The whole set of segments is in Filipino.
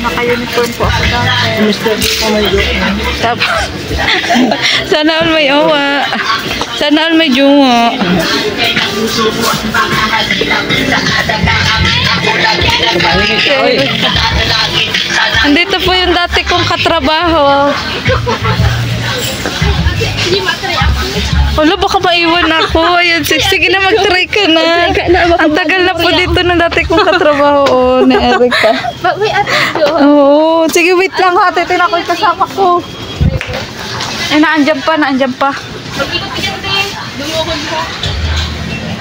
Naka-uniform po ako dati. Mr. D po may Tapos, sana all may owa. Sana all may jowa. Andito po yung dati kong katrabaho. Wala, baka maiwan ako. Ayan, sige na, mag-try ka na. Ang tagal na po dito ng dati kong katrabaho. Oh, ni Erica. Oo, sige, wait lang ha. Titin ako yung kasama ko. Eh, naandyan pa.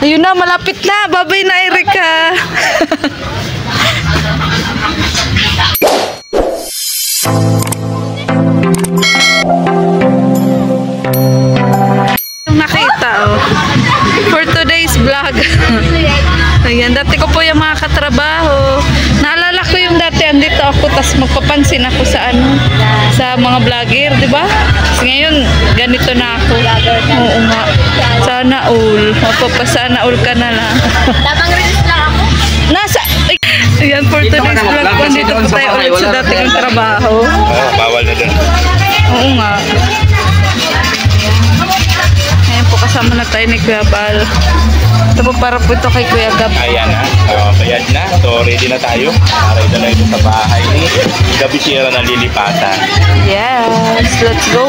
Ayun na, malapit na. Babay na, Erica. Nakita, oh. For today's vlog. Ayan, dati ko po yung mga katrabaho. Naalala ko yung dati andito ako, tas magpapansin ako sa sa mga vlogger, di ba? Kasi ngayon, ganito na ako. Oo nga. Sana all. Mapapasana all ka na lang. Tamang release lang ako. Ayan, for today's vlog po, dito po tayo ulit sa dati kong trabaho. Bawal na dun. Oo nga. Ayan po, kasama na tayo ni Kuya Bal. Ito po para po ito kay Kuya Gab. Ayan na. Bayad na. So, ready na tayo. Para ito na ito sa bahay ni Gabisira na lilipatan. Yes, let's go.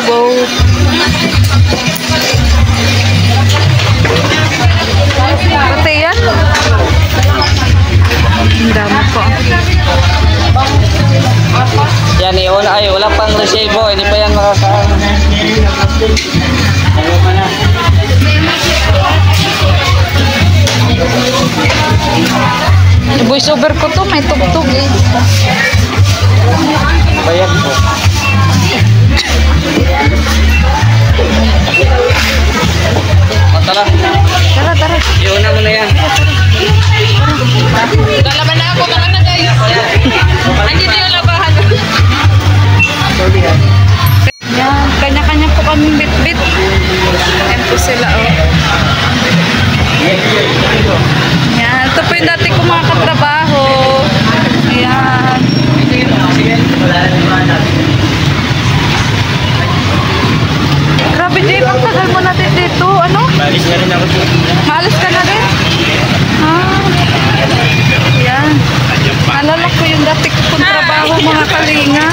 Pati yan. Ang dami po. Yan eh, wala pang resibo, hindi pa yan makakaano. Voice over ko to, may tugtog eh. Bayad po. Matala. Tara. Iuna mo na yan. Lalaban na ako naman na guys. Andito yung labahan. Yan, kanya-kanya po kami bit-bit. Yan po sila, oh. Yan, ito po yung dati ko mga katrabaho. Ayan. Grabe, Jay, ang tagal mo natin dito. Ano? Malis na rin ako dun. Maalis ka na rin? Ayan. Alala ko yung dati ko kong trabaho, mga kalinga.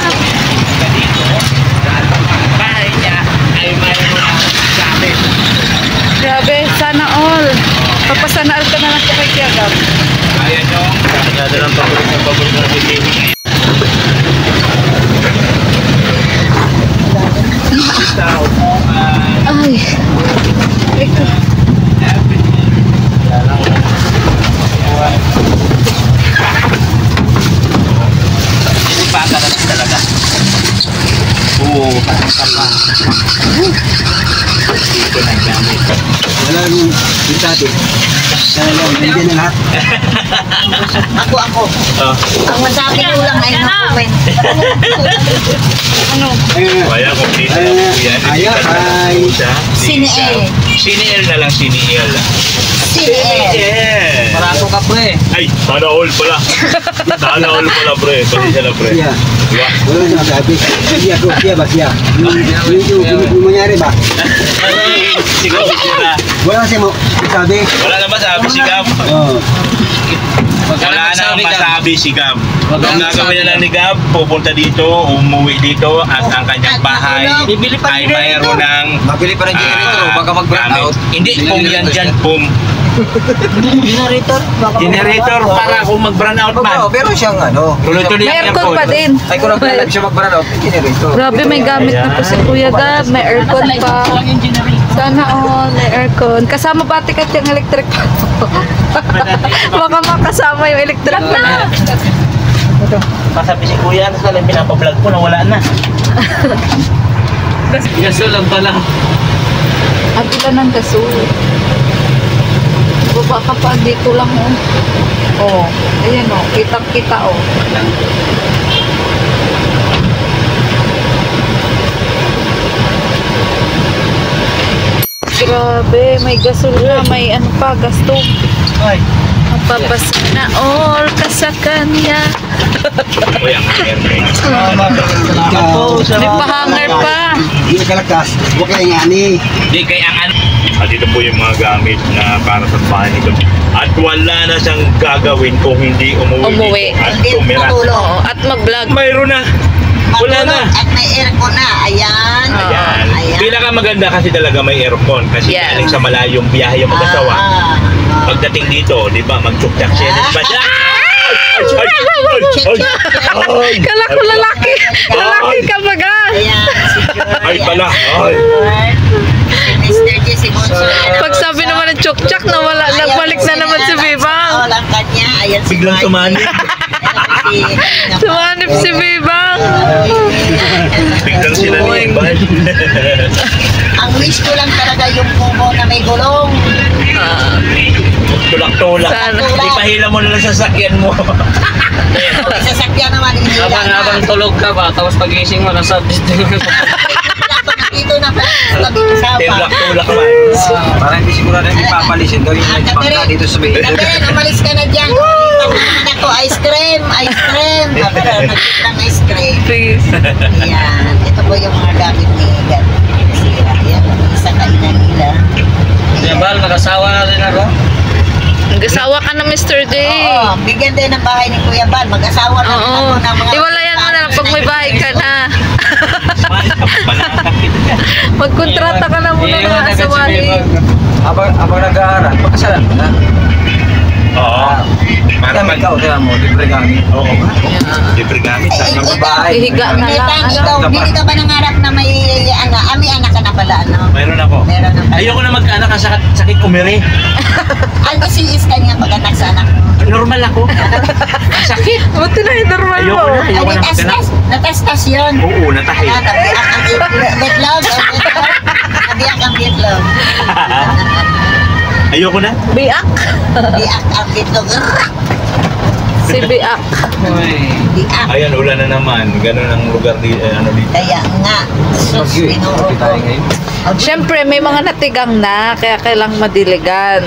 Bahay niya ay mayroon sa amin. Grabe, sana all. Papasana all ka na lang po kay Kuya Gab. Ayan yung nagdada ng paborito na bibili. Ay. Ito. Lilipatan na lang talaga. Oo, kasama. Dito na gamit. Wala nung sabi. Kaya lang, hindi na lahat. Ako. Oh. Ang masabi ko lang ay na-comment. Ano? Kaya kung dito na po yan. Siniel. Siniel na lang, siniel. Siniel. Parato ka po eh. Ay, sana all pala. Sana all pala, pre. Pasensya na, pre. Siya. Diba? Wala na sabi. Siya ba siya? Yung mangyari ba? Sigaw, sira. Wala kasi mo sabi. Wala na masabi si Gab. Oo. Wala na masabi si Gab. Ang gagawin na lang ni Gab, pupunta dito, umuwi dito, at ang kanyang bahay ay mayroon ng Mabili pa ng generator, baka mag-brand out. Hindi, pum yan dyan, pum. Generator? Generator para kung mag-brand out man. Pero siyang ano. Tuloy-tuloy May yan aircon pa din. Ay kung naglalagay siya mag-brand out, generator. Grabe, may gamit na po si Kuya Gab. May aircon pa. Sana all, may aircon. Kasama ba tikat yung electric pa? Baka makasama yung electric pa. Masabi si Kuya, tapos lang pinapablog ko na wala na. Gasol lang pala. At ilan ng gasol. Baba ka pa, dito lang oh. Oh, ayan oh, kitang-kita oh. Grabe, may gasol na, may ano pa, gastog. Ay. Papasana all ka sa kanya. Uy, ang airplane. May pahanger pa. Hindi ka lakas. Huwag kayo nga ni. Hindi kay ang ano. At ito po yung mga gamit na para sa bahay nito. At wala na siyang gagawin kung hindi umuwi. Dito at tumira. Oo, at mag-vlog. Mayroon na. Wala na. At may aircon na. Ayan. Ayan. Ayan. Pinakamaganda kasi talaga may aircon kasi Yes. galing sa malayong biyahe yung mag-asawa. Pagdating dito, di ba, mag-chuk-chak challenge pa siya. Kala ko lalaki. Lalaki ka baga. Ayan. Si Joy. Ay pala. Ay. Si Mr. J. Si Bonso. Pag sabi naman ng chok-chak, nawala, nagbalik na naman si Bebang. Walang kanya. Ayan si Biglang Marty. tumanib. Sumanip si Bebang. Biglang sila ni Iban. Ang wish ko lang talaga yung kubo na may gulong. Tulak-tulak. Sana. Ipahila mo na lang sa sakyan mo. May sasakyan naman hinila na. Habang tulog ka ba, tapos pagising mo, nasa Dito na pala. Tabi kasama. Tulak-tulak man. Para hindi siguro na ipapalisin. Gawin mo yung pangka dito sa may Sabi rin, umalis ka na dyan. Tapos naman ako, ice cream, ice cream. Sabi rin, nagtip ng ice cream. Please. Ayan, ito po yung mga gamit ni God. Ayan, isa kainan nila. Bal, mag-asawa na rin ako. Nag-asawa ka na, Mr. J. Oo, bigyan din ng bahay ni Kuya Bal. Mag-asawa na rin Oo. ako ng mga... Iwalayan mo na lang pag may bahay ka na. Magkontrata ka na muna ng asawali. Abang nag-aaral, pagkasalan mo na. Oo. Para Kaya ikaw, kaya mo, libre gamit. Oo. Libre gamit sa Ikaw, babae. Hihiga na lang. Netang, Ano? ikaw, hindi ka ba nangarap na may anak ka na pala, ano? Mayroon ako. Meron na pala. Ayoko na magkaanak kasi sakit umiri. Ano si Iska niya pag-anak sa anak mo? Normal ako. Ang sakit. Buti na yung normal mo. Ayoko na. Ay, Ayoko na magkaanak. natastas yun. Oo, natahi. Nabiyak ang bitlog. Nabiyak ang bitlog. Ayoko na. Biak. Biyak ang bitlog. Si Biak. Biyak. Ayan, ulan na naman. Ganun ang lugar dito. Ano dito. Kaya nga. Sus, Mag-iwi, tayo ngayon. Siyempre, may mga natigang na, kaya kailang madiligan.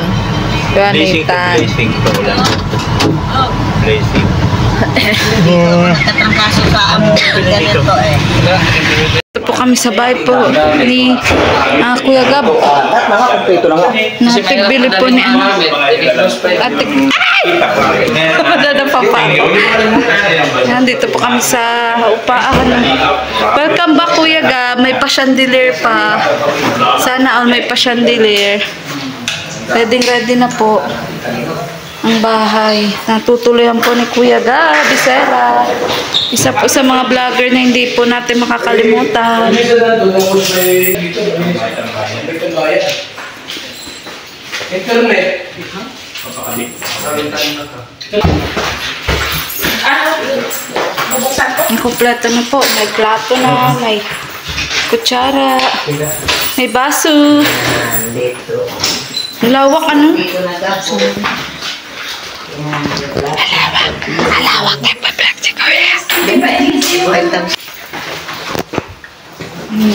Kaya Blazing to nitan. blazing to ulan. Blazing. Nagtatrangkaso sa among ganito eh. Ito po kami sa bahay po ni Kuya Gab. Natigbili po ni Ate. Madadapa pa ako. Yan, dito po kami sa upaan. Welcome back, Kuya Gab. May pa-chandelier pa. Sana all may pa-chandelier. Ready na po ang bahay. Natutuloyan po ni Kuya Gab Bisera. Isa po sa mga vlogger na hindi po natin makakalimutan. Ang kompleto na po. May plato na, may kutsara, may baso. Lawak ano? Alawak. Nagpa-vlog si Kuya.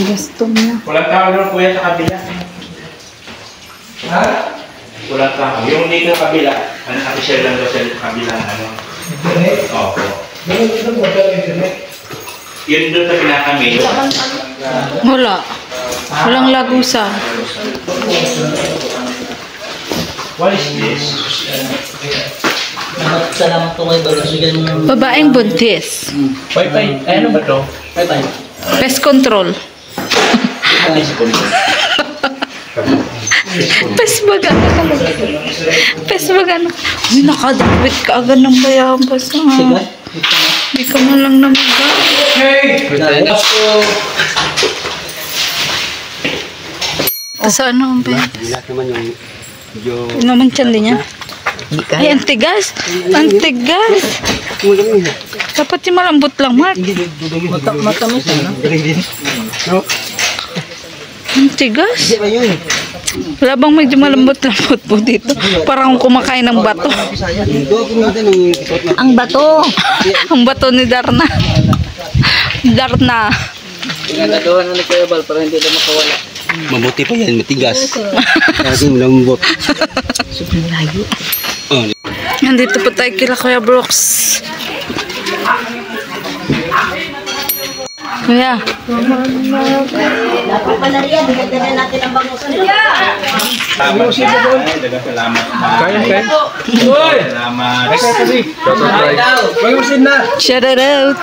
Gusto mo. Walang tao doon, kuya, sa kabila. Ha? Walang tao. Yung dito sa kabila, nakishare lang daw sa kabila. Ano? Opo. Yun doon sa pinakami. Wala. Walang lagusan. What is this? Salamat po kayo, Balasigan mo. Babaeng buntis. Wi-Fi. Ay, ano ba to? Bye-bye. Pest control. Pest baga na ka lang. Pest baga na. Uy, nakadapit ka agad ng bayabas. Hindi ka man lang namaga. Salamat po. Saan naman ba? Lahat naman yung medyo... Ano naman tiyan din niya? Ay, ang tigas. Ang tigas. Dapat yung malambot lang, Mark. Matamis na. Ang tigas. Hindi ba yun? Wala bang medyo malambot-lambot po dito? Parang kumakain ng bato. Ang bato. Ang bato ni Darna. Darna. Pinagaduhan na ni Kuya Bal para hindi na makawala. Mabuti pa yan, matigas. Kaya malambot. Sobrang layo. Oh, Nandito po tayo kila Kuya Brooks. Kuya. Dapat pala riyan, bigyan na natin ang bangus nila. Salamat. Salamat. Shout out.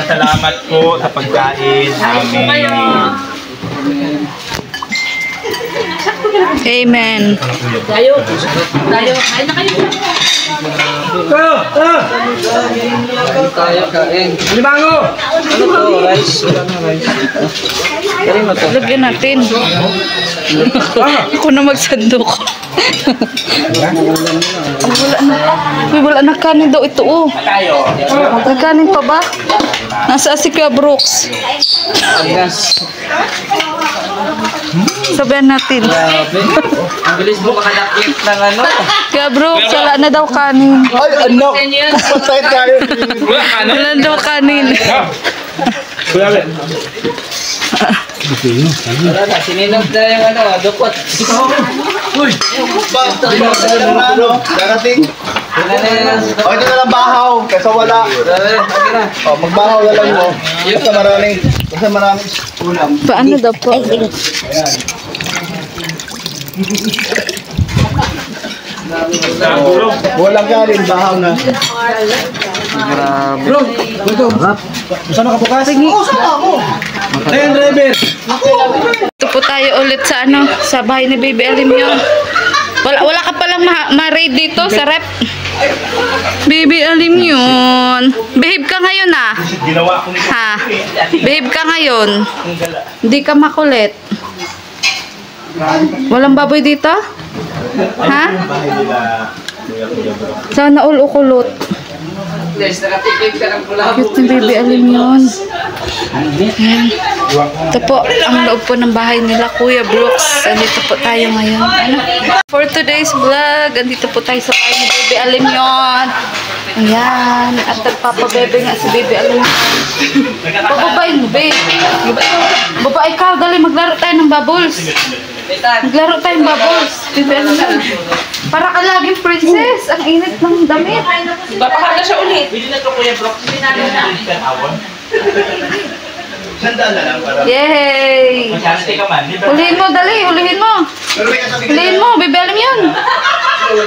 Salamat po sa pagkain namin. Amen. Tayo. Kain na kayo. Tayo kain. Limango! Ano to? Rice? Ano rice? Kari mo to. Lagyan natin. Ako na magsandok. Wala na. Uy, wala na kanin daw ito, oh. May kanin pa ba? Nasa si Kuya Brooks. Agas. Sabihan natin. Grabe. Ang bilis mo makadakip ng ano. Kuya Brooks, wala na daw kanin. Ay, ano? Patay tayo. Wala na daw kanin. Wala na, sininog na yung ano, dukot. Darating. Wala na yan. O, ito na lang bahaw. Kasi wala. Okay na. O, magbahaw na lang mo. Basta maraming ulam. Paano daw po? Walang kanin, bahaw na. Grabe. Bro, ito. Saan ka bukas? Oo, saan ako? Ayan, driver. Ito po tayo ulit sa ano, sa bahay ni Baby Alim yun. Wala ka palang ma-raid dito sa rep. Baby Alim yun. Behave ka ngayon ah. Ginawa ko nito. Ha? Behave ka ngayon. Hindi ka makulit. Walang baboy dito? Ha? Bahay nila. Sana all ukulot. Guys, nakatikip ka ng pula. Cute ni Baby Alim yun. Ayan. Ito po, ang loob po ng bahay nila, Kuya Brooks. Andito po tayo ngayon. Ano? For today's vlog, andito po tayo sa bahay ni Baby Alim yun. Ayan. At nagpapabebe nga si Baby Alim yun. Pababayin mo, babe. Babae ka, dali maglaro tayo ng bubbles. Maglaro tayo ng bubbles. Baby Alim yun. Para ka laging princess. Ang init ng damit. Papakala siya ulit. Pwede na ito, Kuya Brock. Sandaan na lang para. Yay! Masyarte ka man. Hulihin mo, dali. Hulihin mo. Hulihin mo, Baby Alim yun.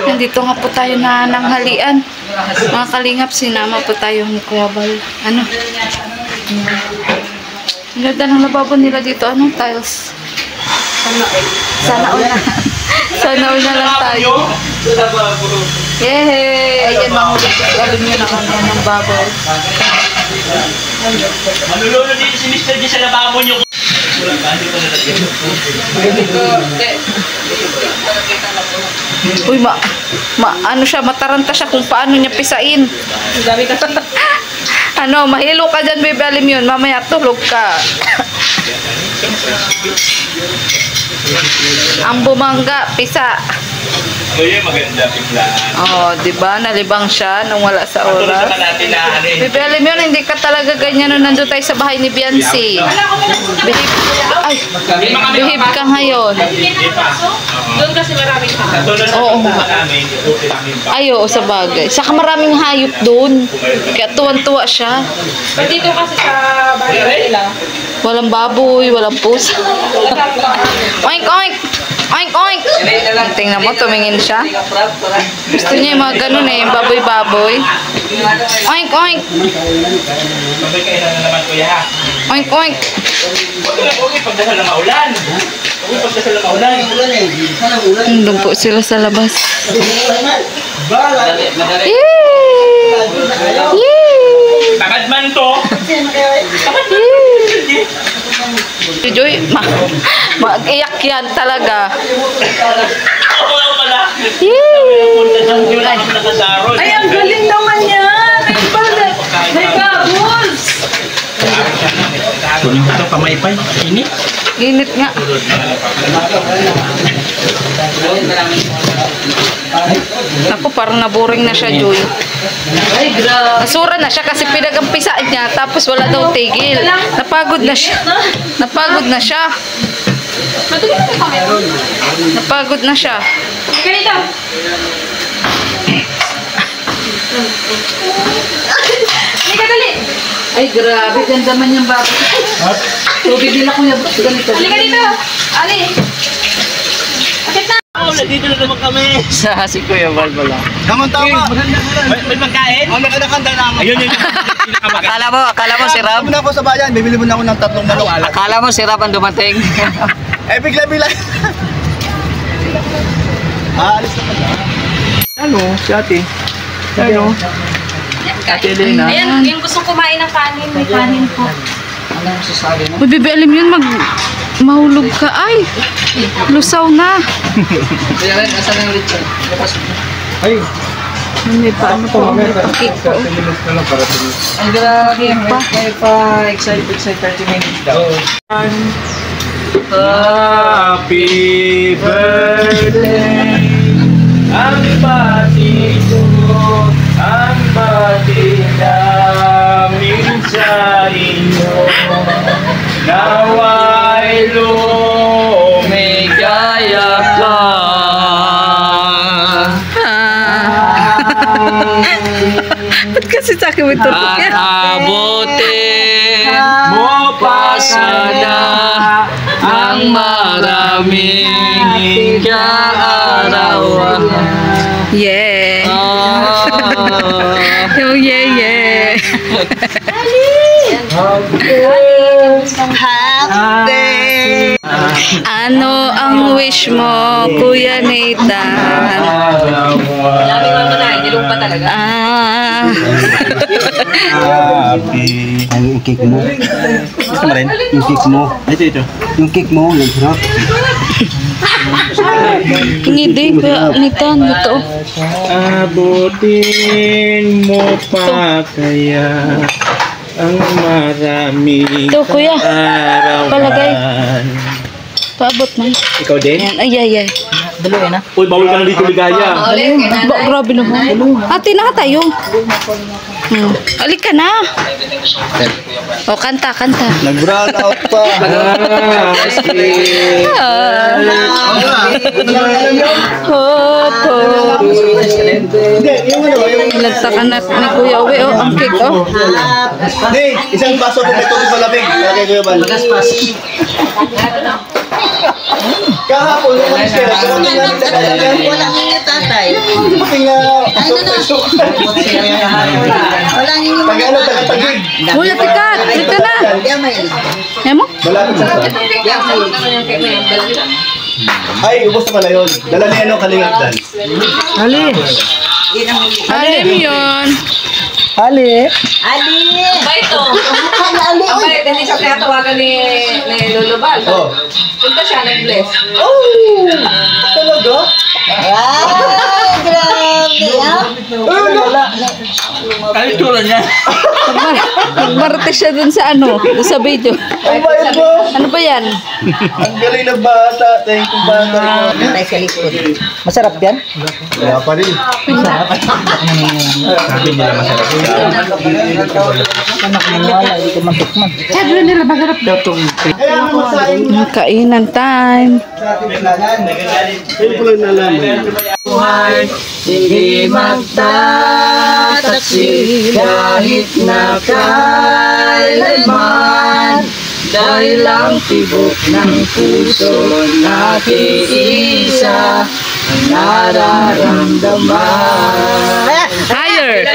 Nandito nga po tayo na nanghalian. Mga kalingap, sinama po tayo ni Kuya Bal. Ano? Ang ganda ng lababo nila dito. Anong tiles? Sana all na. Sana all na lang tayo. Yay! Ayan, mahulog ko. Alam niyo na kung ng baboy. Manulolo dito si Mr. G sa lababo niyo. Uy, ano siya, mataranta siya kung paano niya pisain. Ano, mahilo ka dyan, Baby Alim yun. Mamaya tulog ka. Ang bumangga, pisa. Ano yun, maganda biglaan. Oh, di ba? Nalibang siya nung wala sa Tulog oras. naman natin na ano eh. Baby Alim yun, hindi ka talaga ganyan nung nandun tayo sa bahay ni Biancy. Behave ka ngayon. Doon kasi maraming tao. Tulog Oo. na namin. Ikuti namin pa. Ay, oo, sa bagay. Saka maraming hayop doon. Kaya tuwan-tuwa siya. Dito kasi sa bahay nila. Walang baboy, walang pusa. Oink, oink! Oink, oink! Tingnan mo, tumingin siya. Gusto niya yung mga ganun eh, yung baboy-baboy. Oink, oink! Sabay kayo na naman, Kuya ha. Oink, oink! Huwag yung pagdasal na maulan. Huwag yung pagdasal na maulan. Doon po sila sa labas. Madali. Yay! Yay! Takad man to. Si Joy, mag-iyak yan talaga. Ako lang pala. Yay! Ay, ang galing naman yan! May bubbles! Kunin ko ito, pamaypay. Init. Init nga. Ako, parang naboring na siya, Joy. Ay, grabe. Nasura na siya kasi pinag-ampisaan niya tapos wala daw tigil. Napagod na siya. Napagod na siya. Matulog na kami. Napagod na siya. Ganito. Halika, dali. Ay, grabe. Ganda man yung baba. Tubig din ako niya. Ganito. Halika dito. Ali. Akit na. Dito na naman kami. Si Kuya Val pala. Tama. May pagkain? Ang nakadakanda na ako. Ayun, pinakamaganda. Akala mo si Rab? Muna ako sa bayan, bibili muna ako ng 3 manok. Akala mo si Rab ang dumating? Eh, bigla. Alis na pala. Ano? Si ate. Ano? Ate Elena. Ayan, yung gusto kumain ng kanin. May kanin po. Ano ang sasabi mo? Uy, Bibi, alam yun, mahulog ka. Ay, lusaw na. Kuya Ren, asan ang lechon? Lapas mo. Ay, May paano po, may pakik po. Ang grabe. May pa-excited 30 minutes daw. Happy birthday. Ang bati ko, ang bati namin sa inyo. Naway lumigaya ka. Ba't kasi sa akin may tutok yan? Abutin mo pa sana ang maraming kaarawan. Yeah. Oh, yeah. Happy. Ano ang wish mo, Kuya Nathan? Sabi ko na, nilumpa talaga. Happy. yung cake mo. Gusto mo rin? Yung cake mo. Ito. Yung cake mo, yung sarap. Hindi, Kuya Nathan, ito. Abutin mo pa kaya ang marami Ito, Kuya. arawan. Palagay. Paabot na. Ikaw din? Yan, ay. Dalawa na. Uy, bawal ka na dito ligaya. Grabe naman. Ate na tayo. Alik ka na. O, kanta. Nag-brown out pa. Hopo. Hindi, yung ano, yung... Lagtakan na ni Kuya Uwe, oh, ang cake, oh. Hindi, isang baso po may tubig malamig. Lagay ko yung bal. Kahapon, yung mga sila, sarap na namin nagalagan. Wala nga tatay. Pati nga, Wala nga yung Tagalog, taga-tagig. Kuya, tika na. Diyan may Emo? Malapit sa sa. Ay, ubos na pala yun. Dala niya ano, kalingap dan. Alim yun. Ali! Ba ito? Ali! Ang bait, hindi siya tinatawagan ni Lolo Bal. Oh. Punta siya, nag-bless. Oh! Talaga? Ay, grabe! Ay, tura niya. Nagmarte siya dun sa ano, dun sa video. Ang bayad mo! Ano ba yan? Ang galing na bata. Thank you, bata. Tatay sa likod. Masarap yan? Kaya pa rin. Sabi nila masarap. Anak ng wala, hindi ko matikman. Sabi nila masarap daw itong Kaya nga masahin mo kainan time. sa ating kailangan. Ayun ko lang nalaman. Sige magtataksi kahit na kailanman. Dahil ang tibok ng puso nakiisa ang nararamdaman. Higher!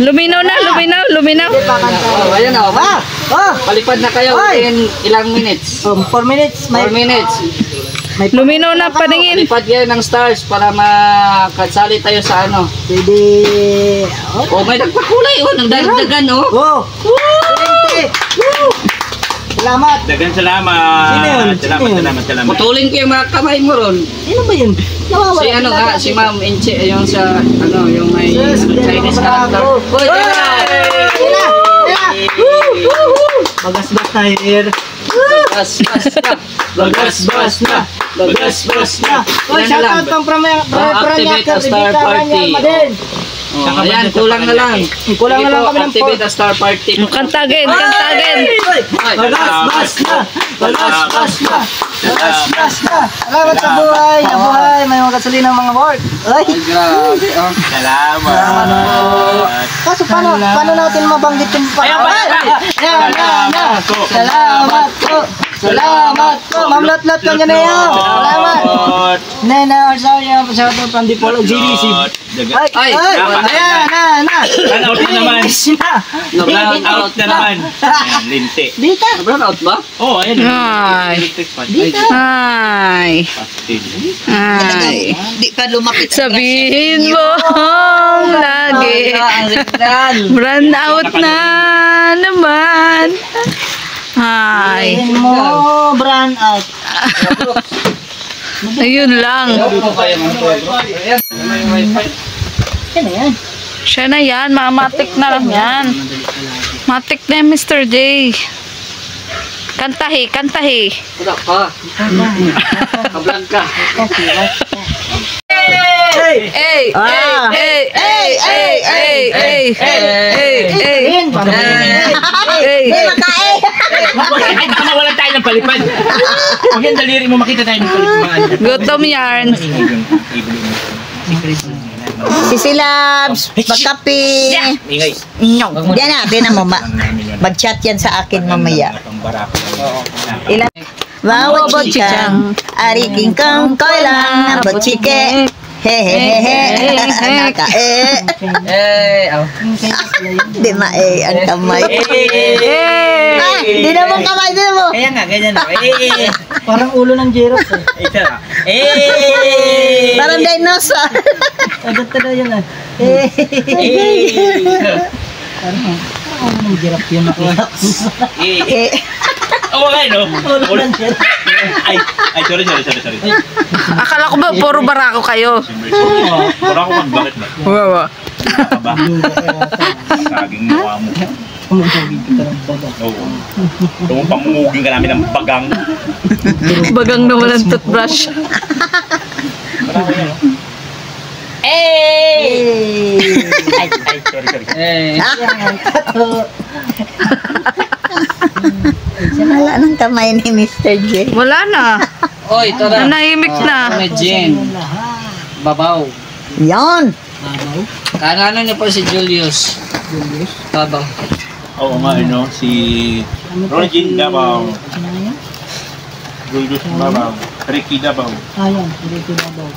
Luminaw na. Oh, ayan o. Palipad na kayo in ilang minutes? 4 minutes. 4 minutes. Luminaw na paningin. Palipad kayo ng stars para makasali tayo sa ano. Pwede... Oh, may nagpakulay oh, nang dagdagan oh. Oh! Salamat! Dagan salamat. Sino yun? Salamat. Putulin ko yung mga kamay mo ron. Sino ba yun? Nawawala. Si ano nga, si Ma'am Inche, yung sa, ano, yung may Chinese character. Uy, Bagas-bas tayo here. Bagas-bas na. Oh, Yan na lang. shoutout pang Activate a star party. Oh, ayan, kulang na lang. Kulang na lang kami ng Activate the star party. Kantagin, kantagin. Balas na! Balas na! Salamat sa buhay! May mga gasolina ng mga board. Ay! Grabe. Salamat. Kaso paano natin mabanggit yung Salamat po! Salamat po! Ma'am Lot-Lot ka niya na yan! Salamat! Nena, Arsaria, pasado from the Polo GDC. Ay! Ayan! Run out na naman. Nag-brown out. Out na naman. Ayan, linti. Dita! Nag-brown out ba? Oh, ayan. Ay. Electric fan. Ay. Pastil. Ay. Di pa lumapit. Sabihin mo lagi. Run out na naman. Ay. Sabihin mo, brand out. Ayun lang. Yan na yan. Siya na yan. Matik na lang yan. Matik na yan, Mr. J. Kantahi, kantahi. Wala ka. Kablan ka. Hey, hey, hey, hey, hey, hey, hey, hey, hey, hey. Ay, baka mawalan tayo ng palipad. Huwag yan, daliri mo makita tayo ng palipad. Gutom yarn. Si Silabs, magkapi. Ingay. Yan na, tinan mo. Mag-chat yan sa akin mamaya. Ilan? Wow, bochikang, ariking kang koilang, bochike. Hehehehe, nakae. Di ang kamay. Di na mo kamay, di na mo. Kaya nga, ganyan na. Parang ulo ng Jerox eh. Ito na. Parang dinosaur. Agad na yun ah. Parang ulo ng Jerox yun ako. Oo nga, no? Ulo ng Jerox. Ay, sorry. Akala ko ba puro barako kayo? Pura ako bakit ba? Wawa. Ba? Saging mukha mo. Umugugin kita ng baga. Oo. Tumong pangungugin ka namin ng bagang. Bagang na walang toothbrush. Ay, sorry. Wala ng kamay ni Mr. J. Wala na. Oy, tara. Nanahimik na. Medjin. Babaw. Yan. Kanano niyo po si Julius? Babaw. Oo nga, no? Si Rogin Dabaw. Julius Dabaw. Ricky Dabaw. Ayan, dito na daw.